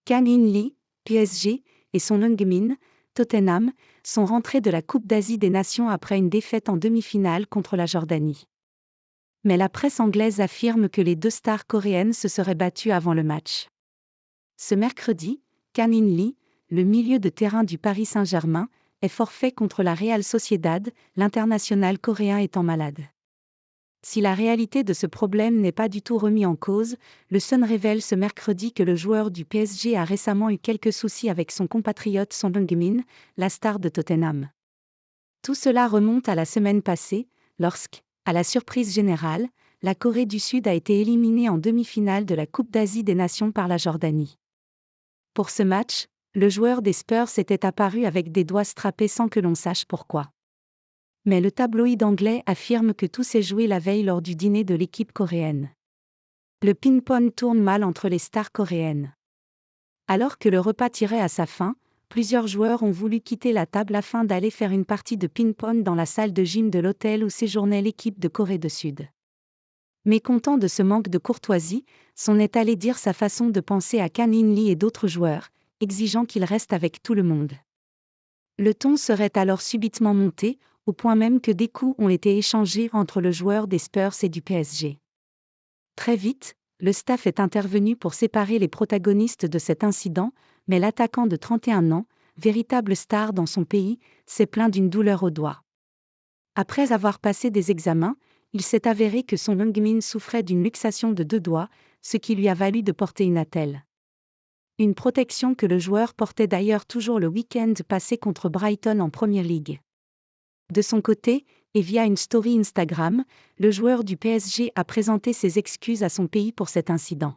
Kang In-lee, PSG, et Son Heung-min, Tottenham, sont rentrés de la Coupe d'Asie des Nations après une défaite en demi-finale contre la Jordanie. Mais la presse anglaise affirme que les deux stars coréennes se seraient battues avant le match. Ce mercredi, Kang In-lee, le milieu de terrain du Paris Saint-Germain, est forfait contre la Real Sociedad, l'international coréen étant malade. Si la réalité de ce problème n'est pas du tout remis en cause, le Sun révèle ce mercredi que le joueur du PSG a récemment eu quelques soucis avec son compatriote Son Heung-min, la star de Tottenham. Tout cela remonte à la semaine passée, lorsque, à la surprise générale, la Corée du Sud a été éliminée en demi-finale de la Coupe d'Asie des Nations par la Jordanie. Pour ce match, le joueur des Spurs était apparu avec des doigts strappés sans que l'on sache pourquoi. Mais le tabloïd anglais affirme que tout s'est joué la veille lors du dîner de l'équipe coréenne. Le ping-pong tourne mal entre les stars coréennes. Alors que le repas tirait à sa fin, plusieurs joueurs ont voulu quitter la table afin d'aller faire une partie de ping-pong dans la salle de gym de l'hôtel où séjournait l'équipe de Corée du Sud. Mécontent de ce manque de courtoisie, Son est allé dire sa façon de penser à Kang In-lee et d'autres joueurs, exigeant qu'il reste avec tout le monde. Le ton serait alors subitement monté, au point même que des coups ont été échangés entre le joueur des Spurs et du PSG. Très vite, le staff est intervenu pour séparer les protagonistes de cet incident, mais l'attaquant de 31 ans, véritable star dans son pays, s'est plaint d'une douleur au doigt. Après avoir passé des examens, il s'est avéré que Son Heung-min souffrait d'une luxation de 2 doigts, ce qui lui a valu de porter une attelle. Une protection que le joueur portait d'ailleurs toujours le week-end passé contre Brighton en Premier League. De son côté, et via une story Instagram, le joueur du PSG a présenté ses excuses à son pays pour cet incident.